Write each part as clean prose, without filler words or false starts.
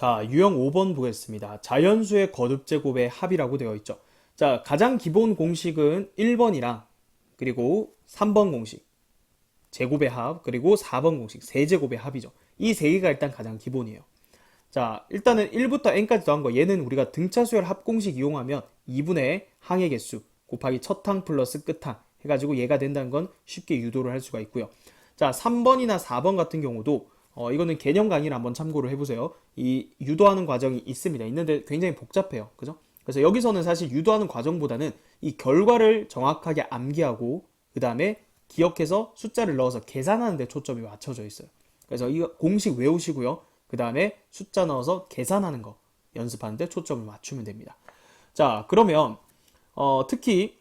자, 유형 5번 보겠습니다. 자연수의 거듭제곱의 합이라고 되어 있죠. 자, 가장 기본 공식은 1번이랑 그리고 3번 공식, 제곱의 합, 그리고 4번 공식, 세제곱의 합이죠. 이 세 개가 일단 가장 기본이에요. 자, 일단은 1부터 n까지 더한 거, 얘는 우리가 등차수열 합공식 이용하면 2분의 항의 개수 곱하기 첫 항 플러스 끝항 해가지고 얘가 된다는 건 쉽게 유도를 할 수가 있고요. 자, 3번이나 4번 같은 경우도 이거는 개념 강의를 한번 참고를 해보세요. 이 유도하는 과정이 있습니다. 있는데 굉장히 복잡해요. 그죠? 그래서 여기서는 사실 유도하는 과정보다는 이 결과를 정확하게 암기하고 그 다음에 기억해서 숫자를 넣어서 계산하는 데 초점이 맞춰져 있어요. 그래서 이 공식 외우시고요. 그 다음에 숫자 넣어서 계산하는 거 연습하는 데 초점을 맞추면 됩니다. 자, 그러면 특히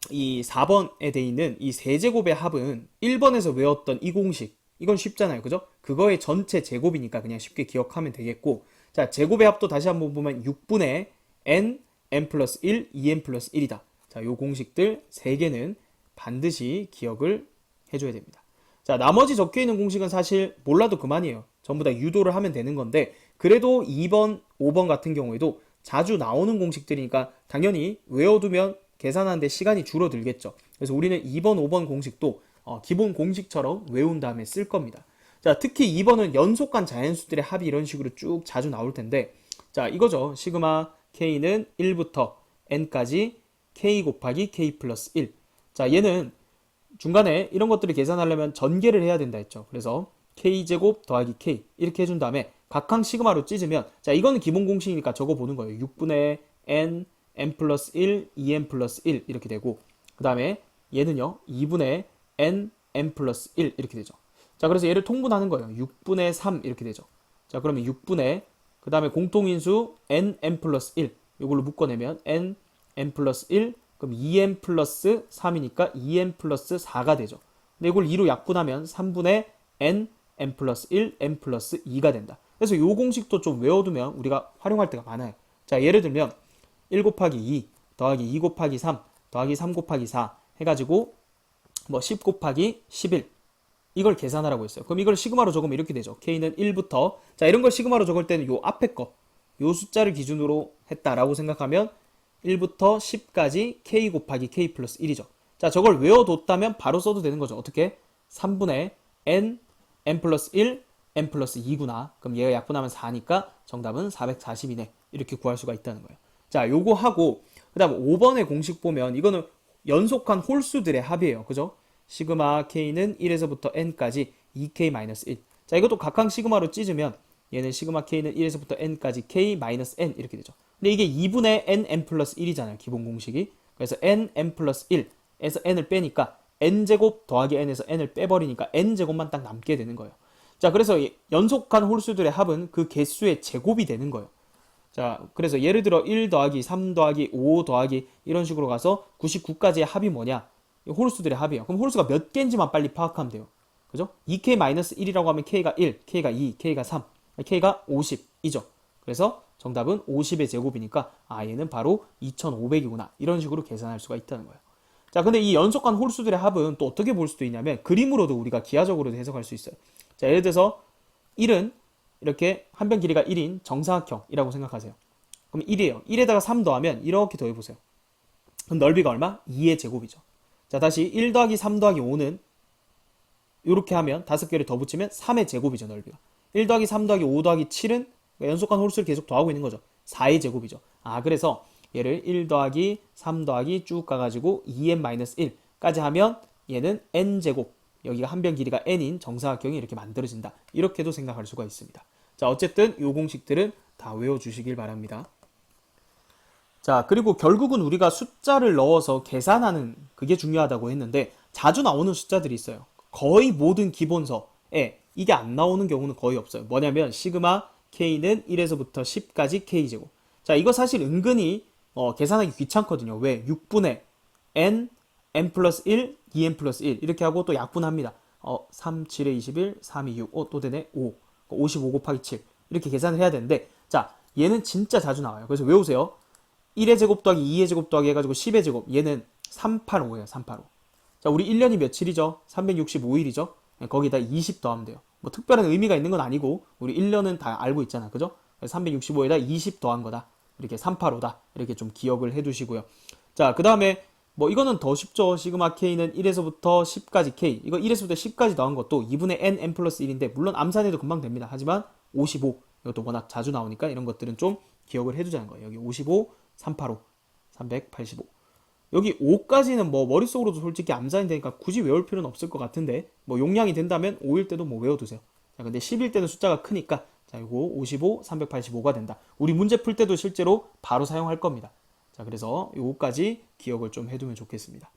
이 4번에 돼 있는 이 세제곱의 합은 1번에서 외웠던 이 공식, 이건 쉽잖아요. 그죠? 그거의 전체 제곱이니까 그냥 쉽게 기억하면 되겠고, 자, 제곱의 합도 다시 한번 보면 6분의 n, n 플러스 1, 2n 플러스 1이다. 자, 요 공식들 3개는 반드시 기억을 해줘야 됩니다. 자, 나머지 적혀 있는 공식은 사실 몰라도 그만이에요. 전부 다 유도를 하면 되는 건데, 그래도 2번, 5번 같은 경우에도 자주 나오는 공식들이니까 당연히 외워두면 계산하는데 시간이 줄어들겠죠. 그래서 우리는 2번, 5번 공식도 기본 공식처럼 외운 다음에 쓸 겁니다. 자, 특히 2번은 연속한 자연수들의 합이 이런 식으로 쭉 자주 나올 텐데, 자, 이거죠. 시그마 k는 1부터 n까지 k 곱하기 k 플러스 1. 자, 얘는 중간에 이런 것들을 계산하려면 전개를 해야 된다 했죠. 그래서 k제곱 더하기 k 이렇게 해준 다음에 각항 시그마로 찢으면, 자, 이거는 기본 공식이니까 적어 보는 거예요. 6분의 n, n 플러스 1, 2n 플러스 1 이렇게 되고, 그 다음에 얘는요 2분의 n, n 플러스 1 이렇게 되죠. 자, 그래서 얘를 통분하는 거예요. 6분의 3 이렇게 되죠. 자, 그러면 6분의, 그 다음에 공통인수 n, n 플러스 1 이걸로 묶어내면 n, n 플러스 1, 그럼 2n 플러스 3이니까 2n 플러스 4가 되죠. 근데 이걸 2로 약분하면 3분의 n, n 플러스 1, n 플러스 2가 된다. 그래서 이 공식도 좀 외워두면 우리가 활용할 때가 많아요. 자, 예를 들면 1 곱하기 2 더하기 2 곱하기 3 더하기 3 곱하기 4 해가지고 뭐 10 곱하기 11 이걸 계산하라고 했어요. 그럼 이걸 시그마로 적으면 이렇게 되죠. k는 1부터, 자, 이런 걸 시그마로 적을 때는 요 앞에 거, 요 숫자를 기준으로 했다라고 생각하면 1부터 10까지 k 곱하기 k 플러스 1이죠. 자, 저걸 외워뒀다면 바로 써도 되는 거죠. 어떻게? 3분의 n, n 플러스 1, n 플러스 2구나. 그럼 얘가 약분하면 4니까 정답은 440이네. 이렇게 구할 수가 있다는 거예요. 자, 요거 하고, 그 다음 5번의 공식 보면 이거는 연속한 홀수들의 합이에요. 그죠? 시그마 k는 1에서부터 n까지 2k-1. 자, 이것도 각항 시그마로 찢으면 얘는 시그마 k는 1에서부터 n까지 k-n 이렇게 되죠. 근데 이게 2분의 n, n 플러스 1이잖아요. 기본 공식이. 그래서 n, n 플러스 1에서 n을 빼니까 n제곱 더하기 n에서 n을 빼버리니까 n제곱만 딱 남게 되는 거예요. 자, 그래서 연속한 홀수들의 합은 그 개수의 제곱이 되는 거예요. 자, 그래서 예를 들어 1 더하기 3 더하기 5 더하기 이런 식으로 가서 99까지의 합이 뭐냐? 홀수들의 합이에요. 그럼 홀수가 몇 개인지만 빨리 파악하면 돼요. 그죠? 2k-1이라고 하면 k가 1, k가 2, k가 3, k가 50이죠. 그래서 정답은 50의 제곱이니까 얘는 바로 2500이구나. 이런 식으로 계산할 수가 있다는 거예요. 자, 근데 이 연속한 홀수들의 합은 또 어떻게 볼 수도 있냐면 그림으로도 우리가 기하적으로도 해석할 수 있어요. 자, 예를 들어서 1은 이렇게 한 변 길이가 1인 정사각형이라고 생각하세요. 그럼 1이에요. 1에다가 3 더하면 이렇게 더해보세요. 그럼 넓이가 얼마? 2의 제곱이죠. 자, 다시 1 더하기 3 더하기 5는 이렇게 하면 5개를 더 붙이면 3의 제곱이죠, 넓이가. 1 더하기 3 더하기 5 더하기 7은 연속한 홀수를 계속 더하고 있는 거죠. 4의 제곱이죠. 그래서 얘를 1 더하기 3 더하기 쭉 가가지고 2n-1까지 하면 얘는 n제곱, 여기가 한 변 길이가 n인 정사각형이 이렇게 만들어진다. 이렇게도 생각할 수가 있습니다. 자, 어쨌든 이 공식들은 다 외워주시길 바랍니다. 자, 그리고 결국은 우리가 숫자를 넣어서 계산하는 그게 중요하다고 했는데 자주 나오는 숫자들이 있어요. 거의 모든 기본서에 이게 안 나오는 경우는 거의 없어요. 뭐냐면 시그마 k는 1에서부터 10까지 k제곱. 자, 이거 사실 은근히 계산하기 귀찮거든요. 왜? 6분의 n, n 플러스 1, 2n 플러스 1 이렇게 하고 또 약분합니다. 3, 7에 21, 3, 2, 6, 또 되네 5, 55 곱하기 7 이렇게 계산을 해야 되는데, 자, 얘는 진짜 자주 나와요. 그래서 외우세요. 1의 제곱 더하기 2의 제곱 더하기 해가지고 10의 제곱, 얘는 385예요. 385. 자, 우리 1년이 며칠이죠? 365일이죠? 거기다 20 더하면 돼요. 뭐 특별한 의미가 있는 건 아니고 우리 1년은 다 알고 있잖아. 그죠? 365에다 20 더한 거다. 이렇게 385다. 이렇게 좀 기억을 해 두시고요. 자, 그 다음에 뭐 이거는 더 쉽죠. 시그마 K는 1에서부터 10까지 K. 이거 1에서부터 10까지 더한 것도 2분의 N 플러스 1인데 물론 암산해도 금방 됩니다. 하지만 55. 이것도 워낙 자주 나오니까 이런 것들은 좀 기억을 해 두자는 거예요. 여기 55, 385, 385. 여기 5까지는 뭐 머릿속으로도 솔직히 암산이 되니까 굳이 외울 필요는 없을 것 같은데 뭐 용량이 된다면 5일 때도 뭐 외워두세요. 자, 근데 10일 때는 숫자가 크니까 자, 이거 55, 385가 된다. 우리 문제 풀 때도 실제로 바로 사용할 겁니다. 자, 그래서 요거까지 기억을 좀 해두면 좋겠습니다.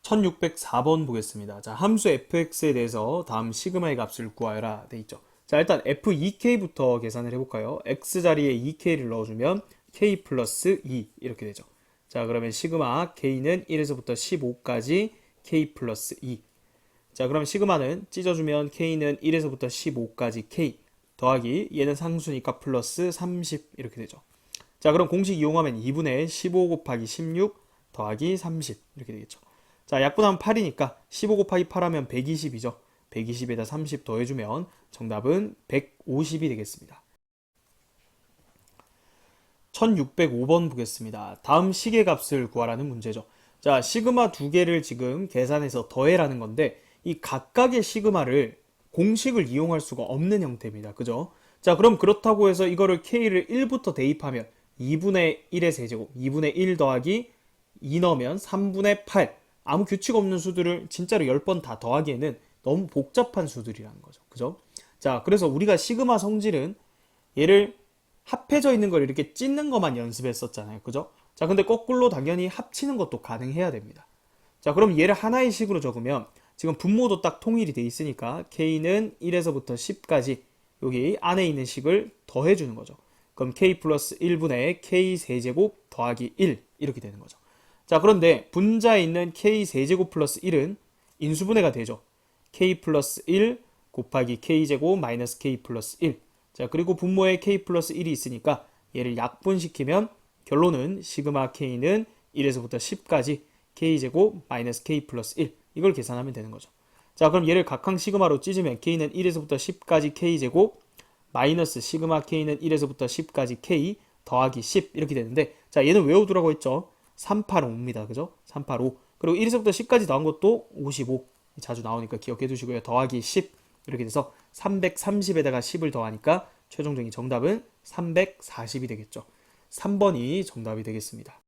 1604번 보겠습니다. 자, 함수 fx에 대해서 다음 시그마의 값을 구하여라 돼 있죠. 자, 일단 f2k부터 계산을 해볼까요? x 자리에 2k를 넣어주면 k 플러스 2 이렇게 되죠. 자, 그러면 시그마 k는 1에서부터 15까지 k 플러스 2. 자, 그럼 시그마는 찢어주면 k는 1에서부터 15까지 k 더하기 얘는 상수니까 플러스 30 이렇게 되죠. 자, 그럼 공식 이용하면 2분의 15 곱하기 16 더하기 30 이렇게 되겠죠. 자, 약분하면 8이니까 15 곱하기 8 하면 120이죠. 120에다 30 더해주면 정답은 150이 되겠습니다. 1605번 보겠습니다. 다음 식의 값을 구하라는 문제죠. 자, 시그마 두 개를 지금 계산해서 더해라는 건데 이 각각의 시그마를 공식을 이용할 수가 없는 형태입니다. 그죠? 자, 그럼 그렇다고 해서 이거를 k를 1부터 대입하면 2분의 1의 세제곱, 2분의 1 더하기 2 넣으면 3분의 8. 아무 규칙 없는 수들을 진짜로 10번 다 더하기에는 너무 복잡한 수들이라는 거죠. 그죠? 자, 그래서 우리가 시그마 성질은 얘를 합해져 있는 걸 이렇게 찢는 것만 연습했었잖아요. 그죠? 자, 근데 거꾸로 당연히 합치는 것도 가능해야 됩니다. 자, 그럼 얘를 하나의 식으로 적으면 지금 분모도 딱 통일이 돼 있으니까 k는 1에서부터 10까지 여기 안에 있는 식을 더해주는 거죠. 그럼 k 플러스 1분의 k 세제곱 더하기 1 이렇게 되는 거죠. 자, 그런데 분자에 있는 k 세제곱 플러스 1은 인수분해가 되죠. k 플러스 1 곱하기 k제곱 마이너스 k 플러스 1. 자, 그리고 분모에 k 플러스 1이 있으니까 얘를 약분시키면 결론은 시그마 k는 1에서부터 10까지 k제곱 마이너스 k 플러스 1. 이걸 계산하면 되는 거죠. 자, 그럼 얘를 각항 시그마로 찢으면 k는 1에서부터 10까지 k제곱 마이너스 시그마 k는 1에서부터 10까지 k 더하기 10 이렇게 되는데 자, 얘는 외워두라고 했죠. 385입니다. 그죠? 385. 그리고 1에서부터 10까지 나온 것도 55. 자주 나오니까 기억해 두시고요. 더하기 10 이렇게 돼서 330에다가 10을 더하니까 최종적인 정답은 340이 되겠죠. 3번이 정답이 되겠습니다.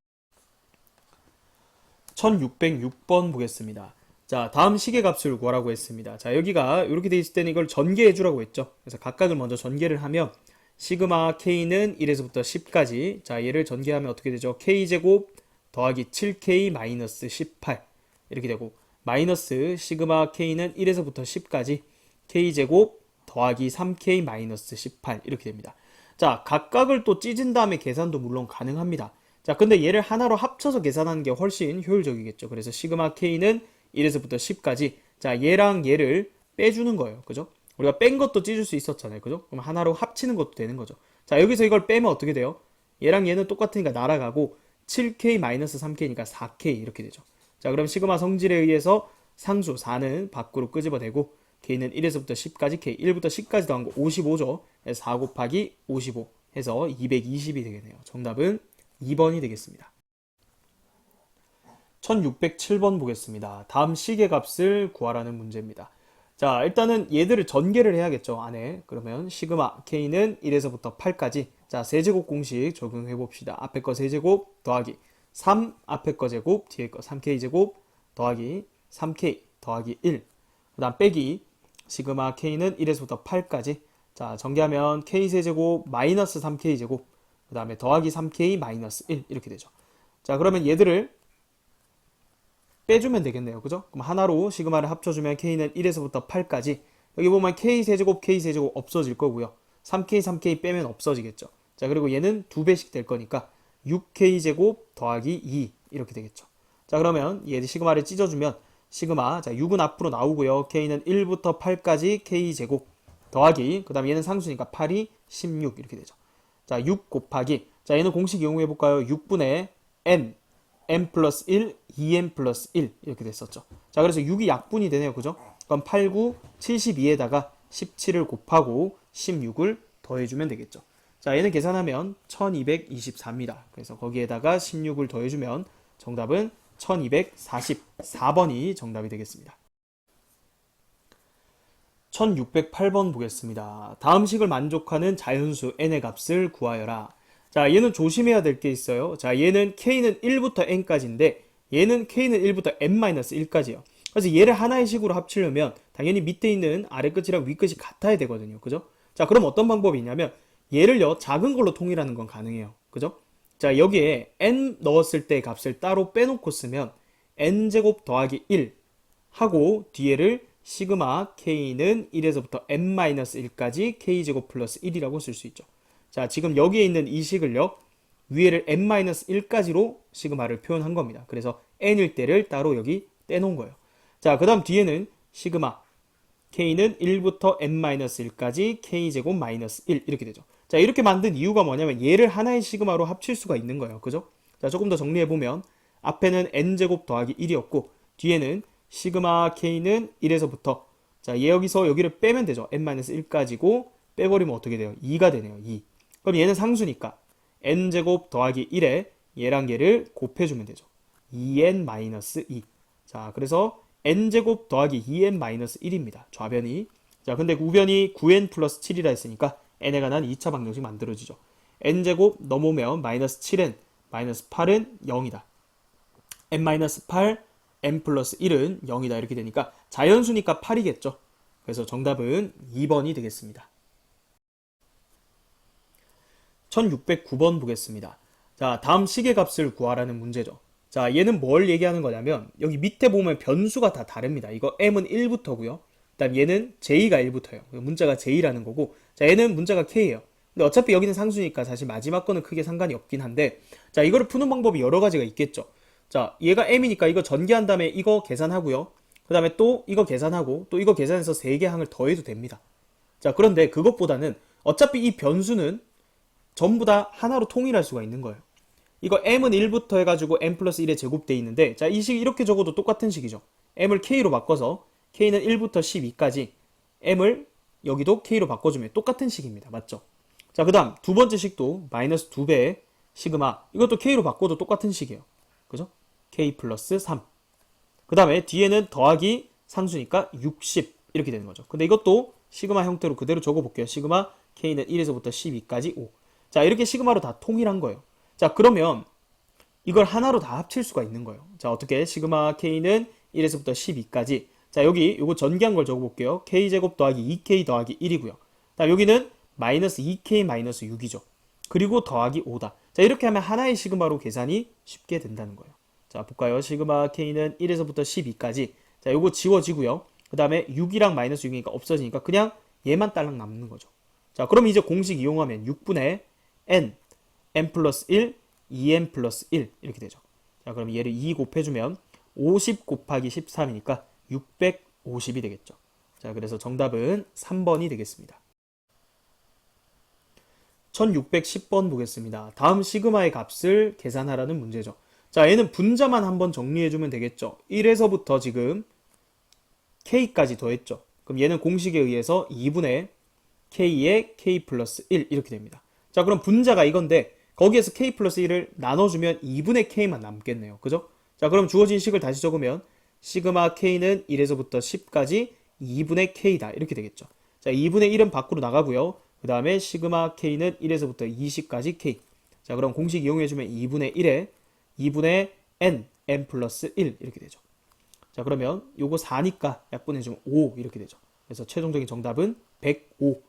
1606번 보겠습니다. 자, 다음 식의 값을 구하라고 했습니다. 자, 여기가 이렇게 돼 있을 때는 이걸 전개해 주라고 했죠. 그래서 각각을 먼저 전개를 하면 시그마 k는 1에서부터 10까지. 자, 얘를 전개하면 어떻게 되죠? k제곱 더하기 7k 마이너스 18 이렇게 되고 마이너스 시그마 k는 1에서부터 10까지 k제곱 더하기 3k 마이너스 18 이렇게 됩니다. 자, 각각을 또 찢은 다음에 계산도 물론 가능합니다. 자, 근데 얘를 하나로 합쳐서 계산하는 게 훨씬 효율적이겠죠. 그래서 시그마 k는 1에서부터 10까지. 자, 얘랑 얘를 빼주는 거예요. 그죠? 우리가 뺀 것도 찢을 수 있었잖아요. 그죠? 그럼 하나로 합치는 것도 되는 거죠. 자, 여기서 이걸 빼면 어떻게 돼요? 얘랑 얘는 똑같으니까 날아가고 7k-3k니까 4k 이렇게 되죠. 자, 그럼 시그마 성질에 의해서 상수 4는 밖으로 끄집어내고 k는 1에서부터 10까지 k 1부터 10까지 더한 거 55죠. 4 곱하기 55 해서 220이 되겠네요. 정답은 2번이 되겠습니다. 1607번 보겠습니다. 다음 식의 값을 구하라는 문제입니다. 자, 일단은 얘들을 전개를 해야겠죠, 안에. 그러면 시그마 k는 1에서부터 8까지. 자, 세제곱 공식 적용해 봅시다. 앞에 거 세제곱 더하기 3 앞에 거 제곱 뒤에 거 3k 제곱 더하기 3k 더하기 1. 그 다음 빼기 시그마 k는 1에서부터 8까지. 자, 전개하면 k 세제곱 마이너스 3k 제곱 그 다음에 더하기 3k 마이너스 1 이렇게 되죠. 자, 그러면 얘들을 빼주면 되겠네요. 그죠? 그럼 하나로 시그마를 합쳐주면 k는 1에서부터 8까지. 여기 보면 k 세제곱 없어질 거고요. 3k, 3k 빼면 없어지겠죠. 자, 그리고 얘는 2배씩 될 거니까 6k 제곱 더하기 2 이렇게 되겠죠. 자, 그러면 얘 시그마를 찢어주면 시그마, 자, 6은 앞으로 나오고요. k는 1부터 8까지 k 제곱 더하기, 그 다음에 얘는 상수니까 8이 16 이렇게 되죠. 자, 6 곱하기, 자, 얘는 공식 이용해 볼까요? 6분의 n 플러스 1, 2n 플러스 1 이렇게 됐었죠. 자, 그래서 6이 약분이 되네요. 그죠? 그럼 8, 9, 72에다가 17을 곱하고 16을 더해주면 되겠죠. 자, 얘는 계산하면 1224입니다. 그래서 거기에다가 16을 더해주면 정답은 1244번이 정답이 되겠습니다. 1608번 보겠습니다. 다음 식을 만족하는 자연수 n의 값을 구하여라. 자, 얘는 조심해야 될 게 있어요. 자, 얘는 k는 1부터 n까지인데 얘는 k는 1부터 n-1까지예요. 그래서 얘를 하나의 식으로 합치려면 당연히 밑에 있는 아래 끝이랑 위 끝이 같아야 되거든요. 그죠? 자, 그럼 어떤 방법이 있냐면 얘를요, 작은 걸로 통일하는 건 가능해요. 그죠? 자, 여기에 n 넣었을 때 값을 따로 빼놓고 쓰면 n제곱 더하기 1 하고 뒤에를 시그마 k는 1에서부터 n-1까지 k제곱 플러스 1이라고 쓸 수 있죠. 자, 지금 여기에 있는 이 식을요, 위에를 n-1까지로 시그마를 표현한 겁니다. 그래서 n일 때를 따로 여기 떼놓은 거예요. 자, 그 다음 뒤에는 시그마 k는 1부터 n-1까지 k제곱 마이너스 1 이렇게 되죠. 자, 이렇게 만든 이유가 뭐냐면 얘를 하나의 시그마로 합칠 수가 있는 거예요. 그죠? 자, 조금 더 정리해보면 앞에는 n제곱 더하기 1이었고 뒤에는 시그마 k는 1에서부터 자, 얘 여기서 여기를 빼면 되죠. n-1까지고 빼버리면 어떻게 돼요? 2가 되네요. 2. 그럼 얘는 상수니까 n제곱 더하기 1에 얘랑 얘를 곱해주면 되죠. 2n-2. 자, 그래서 n제곱 더하기 2n-1입니다. 좌변이. 자, 근데 우변이 9n 플러스 7이라 했으니까 n에 관한 2차 방정식 만들어지죠. n제곱 넘어오면 마이너스 7n, 마이너스 8은 0이다. n-8, n 플러스 1은 0이다. 이렇게 되니까 자연수니까 8이겠죠. 그래서 정답은 2번이 되겠습니다. 1609번 보겠습니다. 자, 다음 식의 값을 구하라는 문제죠. 자, 얘는 뭘 얘기하는 거냐면 여기 밑에 보면 변수가 다 다릅니다. 이거 m은 1부터고요. 그다음 얘는 j가 1부터예요. 문자가 j라는 거고, 자, 얘는 문자가 k예요. 근데 어차피 여기는 상수니까 사실 마지막 거는 크게 상관이 없긴 한데, 자, 이거를 푸는 방법이 여러 가지가 있겠죠. 자, 얘가 m이니까 이거 전개한 다음에 이거 계산하고요. 그 다음에 또 이거 계산하고 또 이거 계산해서 3개 항을 더해도 됩니다. 자, 그런데 그것보다는 어차피 이 변수는 전부 다 하나로 통일할 수가 있는 거예요. 이거 m은 1부터 해가지고 m 플러스 1에 제곱돼 있는데, 자, 이 식 이렇게 적어도 똑같은 식이죠. m을 k로 바꿔서 k는 1부터 12까지 m을 여기도 k로 바꿔주면 똑같은 식입니다. 맞죠? 자, 그 다음 두 번째 식도 마이너스 2배의 시그마, 이것도 k로 바꿔도 똑같은 식이에요. 그죠? k 플러스 3. 그 다음에 뒤에는 더하기 상수니까 60 이렇게 되는 거죠. 근데 이것도 시그마 형태로 그대로 적어볼게요. 시그마 k는 1에서부터 12까지 5. 자, 이렇게 시그마로 다 통일한 거예요. 자, 그러면 이걸 하나로 다 합칠 수가 있는 거예요. 자, 어떻게? 시그마 k는 1에서부터 12까지. 자, 여기 요거 전개한 걸 적어볼게요. k제곱 더하기 2k 더하기 1이고요. 자, 여기는 마이너스 2k 마이너스 6이죠. 그리고 더하기 5다. 자, 이렇게 하면 하나의 시그마로 계산이 쉽게 된다는 거예요. 자, 볼까요? 시그마 k는 1에서부터 12까지. 자, 요거 지워지고요. 그 다음에 6이랑 마이너스 6이니까 없어지니까 그냥 얘만 딸랑 남는 거죠. 자, 그럼 이제 공식 이용하면 6분의 n, n 플러스 1, 2n 플러스 1 이렇게 되죠. 자, 그럼 얘를 2 곱해주면 50 곱하기 13이니까 650이 되겠죠. 자, 그래서 정답은 3번이 되겠습니다. 1610번 보겠습니다. 다음 시그마의 값을 계산하라는 문제죠. 자, 얘는 분자만 한번 정리해주면 되겠죠. 1에서부터 지금 k까지 더했죠. 그럼 얘는 공식에 의해서 2분의 k에 k 플러스 1 이렇게 됩니다. 자, 그럼 분자가 이건데 거기에서 k 플러스 1을 나눠주면 2분의 k만 남겠네요. 그죠? 자, 그럼 주어진 식을 다시 적으면 시그마 k는 1에서부터 10까지 2분의 k다 이렇게 되겠죠. 자, 2분의 1은 밖으로 나가고요. 그 다음에 시그마 k는 1에서부터 20까지 k. 자, 그럼 공식 이용해주면 2분의 1에 2분의 n 플러스 1 이렇게 되죠. 자, 그러면 요거 4니까 약분해주면 5 이렇게 되죠. 그래서 최종적인 정답은 105.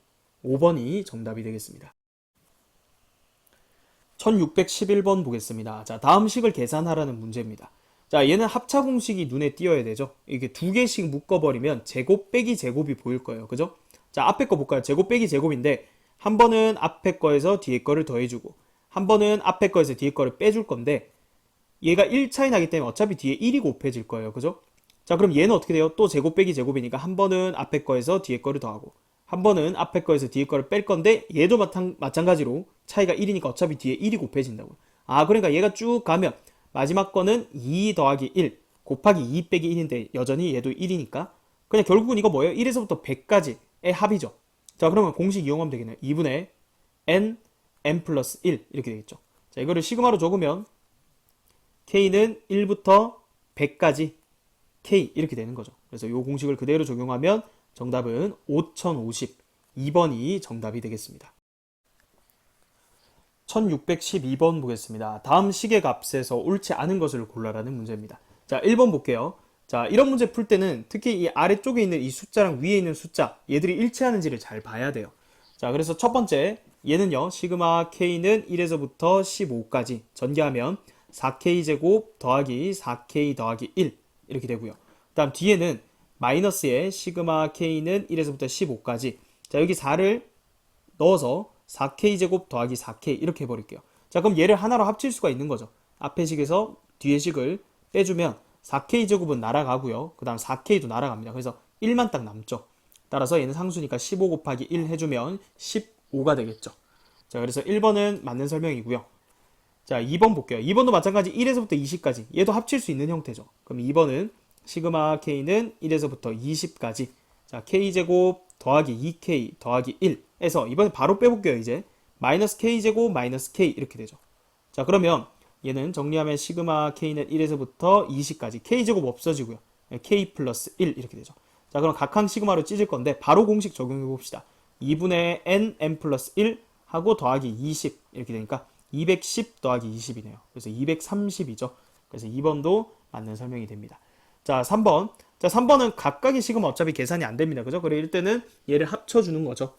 5번이 정답이 되겠습니다. 1611번 보겠습니다. 자, 다음 식을 계산하라는 문제입니다. 자, 얘는 합차 공식이 눈에 띄어야 되죠. 이게 두 개씩 묶어버리면 제곱 빼기 제곱이 보일 거예요. 그죠? 자, 앞에 거 볼까요? 제곱 빼기 제곱인데 한 번은 앞에 거에서 뒤에 거를 더해주고 한 번은 앞에 거에서 뒤에 거를 빼줄 건데 얘가 1 차이 나기 때문에 어차피 뒤에 1이 곱해질 거예요. 그죠? 자, 그럼 얘는 어떻게 돼요? 또 제곱 빼기 제곱이니까 한 번은 앞에 거에서 뒤에 거를 더하고 한 번은 앞에 거에서 뒤에 거를 뺄 건데 얘도 마찬가지로 차이가 1이니까 어차피 뒤에 1이 곱해진다고요. 아, 그러니까 얘가 쭉 가면 마지막 거는 2 더하기 1 곱하기 2 빼기 1인데 여전히 얘도 1이니까 그냥 결국은 이거 뭐예요? 1에서부터 100까지의 합이죠. 자, 그러면 공식 이용하면 되겠네요. 2분의 n, n 플러스 1 이렇게 되겠죠. 자, 이거를 시그마로 적으면 k는 1부터 100까지 k 이렇게 되는 거죠. 그래서 이 공식을 그대로 적용하면 정답은 5052번이 정답이 되겠습니다. 1612번 보겠습니다. 다음 식의 값에서 옳지 않은 것을 골라라는 문제입니다. 자, 1번 볼게요. 자, 이런 문제 풀 때는 특히 이 아래쪽에 있는 이 숫자랑 위에 있는 숫자, 얘들이 일치하는지를 잘 봐야 돼요. 자, 그래서 첫 번째, 얘는요, 시그마 k는 1에서부터 15까지 전개하면 4k제곱 더하기 4k 더하기 1 이렇게 되고요. 그 다음 뒤에는 마이너스에 시그마 k는 1에서부터 15까지. 자, 여기 4를 넣어서 4k제곱 더하기 4k 이렇게 해버릴게요. 자, 그럼 얘를 하나로 합칠 수가 있는 거죠. 앞에 식에서 뒤에 식을 빼주면 4k제곱은 날아가고요. 그 다음 4k도 날아갑니다. 그래서 1만 딱 남죠. 따라서 얘는 상수니까 15 곱하기 1 해주면 15가 되겠죠. 자, 그래서 1번은 맞는 설명이고요. 자, 2번 볼게요. 2번도 마찬가지 1에서부터 20까지. 얘도 합칠 수 있는 형태죠. 그럼 2번은 시그마 k는 1에서부터 20까지. 자, k제곱 더하기 2k 더하기 1 해서 이번에 바로 빼볼게요. 이제 마이너스 k제곱 마이너스 k 이렇게 되죠. 자, 그러면 얘는 정리하면 시그마 k는 1에서부터 20까지. k제곱 없어지고요. k 플러스 1 이렇게 되죠. 자, 그럼 각항 시그마로 찢을 건데 바로 공식 적용해 봅시다. 2분의 n 플러스 1 하고 더하기 20 이렇게 되니까 210 더하기 20이네요. 그래서 230이죠. 그래서 2번도 맞는 설명이 됩니다. 자, 3번. 자, 3번은 각각의 시그마 어차피 계산이 안 됩니다. 그죠? 그래, 이럴 때는 얘를 합쳐주는 거죠.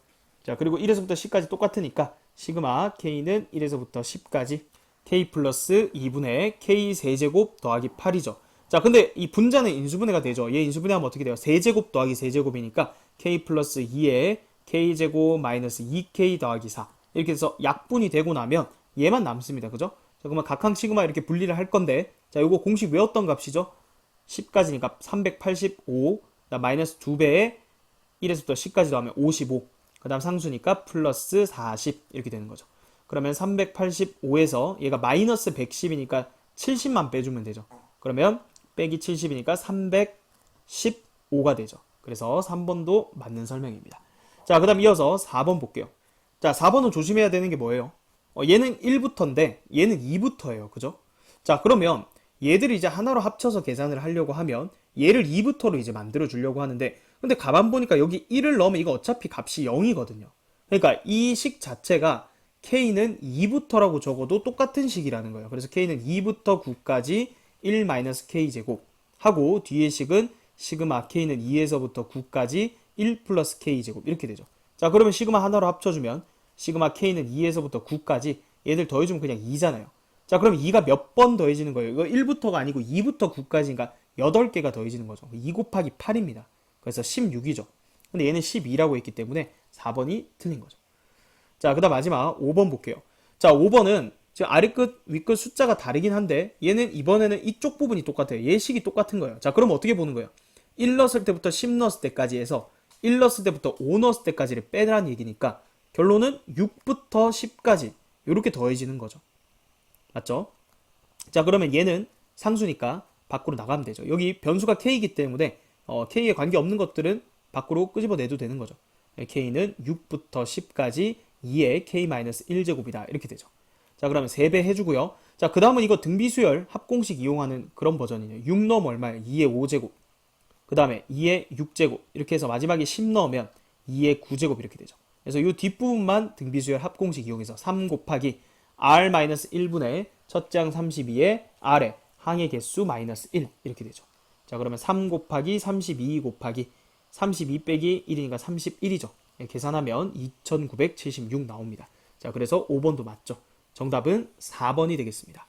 자, 그리고 1에서부터 10까지 똑같으니까 시그마 k는 1에서부터 10까지 k 플러스 2분의 k 세제곱 더하기 8이죠. 자, 근데 이 분자는 인수분해가 되죠. 얘 인수분해하면 어떻게 돼요? 세제곱 더하기 세제곱이니까 k 플러스 2에 k제곱 마이너스 2k 더하기 4 이렇게 해서 약분이 되고 나면 얘만 남습니다. 그죠? 자, 그러면 각항 시그마 이렇게 분리를 할 건데, 자, 요거 공식 외웠던 값이죠? 10까지니까 385, 마이너스 2배에 1에서부터 10까지 더하면 55, 그 다음 상수니까 플러스 40 이렇게 되는 거죠. 그러면 385에서 얘가 마이너스 110이니까 70만 빼주면 되죠. 그러면 빼기 70이니까 315가 되죠. 그래서 3번도 맞는 설명입니다. 자, 그 다음 이어서 4번 볼게요. 자, 4번은 조심해야 되는 게 뭐예요? 얘는 1부터인데 얘는 2부터예요. 그죠? 자, 그러면 얘들을 이제 하나로 합쳐서 계산을 하려고 하면 얘를 2부터로 이제 만들어 주려고 하는데, 근데 가만 보니까 여기 1을 넣으면 이거 어차피 값이 0이거든요. 그러니까 이 식 자체가 k는 2부터라고 적어도 똑같은 식이라는 거예요. 그래서 k는 2부터 9까지 1-k 제곱 하고 뒤에 식은 시그마 k는 2에서부터 9까지 1 플러스 k 제곱 이렇게 되죠. 자, 그러면 시그마 하나로 합쳐주면 시그마 k는 2에서부터 9까지 얘들 더해주면 그냥 2잖아요. 자, 그럼 2가 몇 번 더해지는 거예요? 이거 1부터가 아니고 2부터 9까지니까 8개가 더해지는 거죠. 2 곱하기 8입니다. 그래서 16이죠. 근데 얘는 12라고 했기 때문에 4번이 틀린 거죠. 자, 그 다음 마지막 5번 볼게요. 자, 5번은 지금 아래 끝, 위 끝 숫자가 다르긴 한데 얘는 이번에는 이쪽 부분이 똑같아요. 예식이 똑같은 거예요. 자, 그럼 어떻게 보는 거예요? 1 넣었을 때부터 10 넣었을 때까지 해서 1 넣었을 때부터 5 넣었을 때까지를 빼라는 얘기니까 결론은 6부터 10까지 이렇게 더해지는 거죠. 맞죠? 자, 그러면 얘는 상수니까 밖으로 나가면 되죠. 여기 변수가 k이기 때문에 k에 관계없는 것들은 밖으로 끄집어내도 되는 거죠. k는 6부터 10까지 2의 k-1제곱이다. 이렇게 되죠. 자, 그러면 3배 해주고요. 자, 그 다음은 이거 등비수열 합공식 이용하는 그런 버전이에요. 6 넣으면 얼마예요? 2의 5제곱. 그 다음에 2의 6제곱. 이렇게 해서 마지막에 10 넣으면 2의 9제곱 이렇게 되죠. 그래서 이 뒷부분만 등비수열 합공식 이용해서 3 곱하기 r-1분의 첫째 항 32의 r의 항의 개수 마이너스 1 이렇게 되죠. 자, 그러면 3 곱하기 32 곱하기 32 빼기 1이니까 31이죠. 계산하면 2976 나옵니다. 자, 그래서 5번도 맞죠. 정답은 4번이 되겠습니다.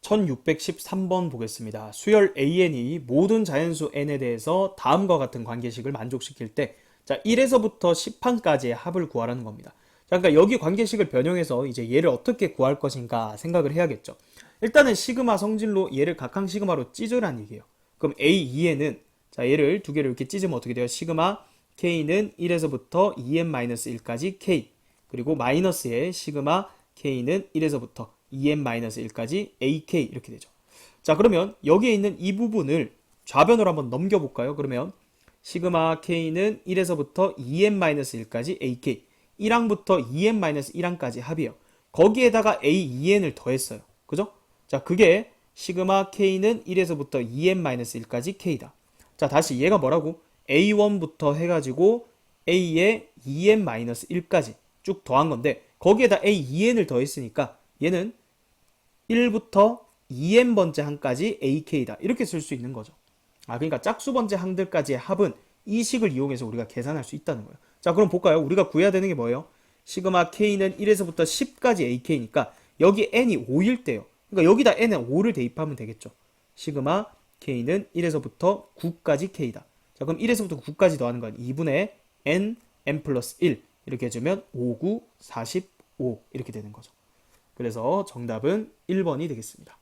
1613번 보겠습니다. 수열 AN이 모든 자연수 N에 대해서 다음과 같은 관계식을 만족시킬 때, 자, 1에서부터 10항까지의 합을 구하라는 겁니다. 자, 그러니까 여기 관계식을 변형해서 이제 얘를 어떻게 구할 것인가 생각을 해야겠죠. 일단은 시그마 성질로 얘를 각항 시그마로 찢으란 얘기예요. 그럼 A2에는 자, 얘를 두 개를 이렇게 찢으면 어떻게 돼요? 시그마 K는 1에서부터 2n-1까지 K, 그리고 마이너스에 시그마 K는 1에서부터 2n-1까지 AK 이렇게 되죠. 자, 그러면 여기에 있는 이 부분을 좌변으로 한번 넘겨볼까요? 그러면 시그마 k는 1에서부터 2n-1까지 ak 1항부터 2n-1항까지 합이에요. 거기에다가 a2n을 더했어요. 그죠? 자, 그게 시그마 k는 1에서부터 2n-1까지 k다. 자, 다시 얘가 뭐라고? a1부터 해가지고 a에 2n-1까지 쭉 더한 건데 거기에다 a2n을 더했으니까 얘는 1부터 2n번째 항까지 ak다. 이렇게 쓸 수 있는 거죠. 아, 그러니까 짝수번째 항들까지의 합은 이 식을 이용해서 우리가 계산할 수 있다는 거예요. 자, 그럼 볼까요? 우리가 구해야 되는 게 뭐예요? 시그마 k는 1에서부터 10까지 ak니까 여기 n이 5일 때요. 그러니까 여기다 n은 5를 대입하면 되겠죠. 시그마 k는 1에서부터 9까지 k다. 자, 그럼 1에서부터 9까지 더하는 건 2분의 n 플러스 1 이렇게 해주면 5, 9, 45 이렇게 되는 거죠. 그래서 정답은 1번이 되겠습니다.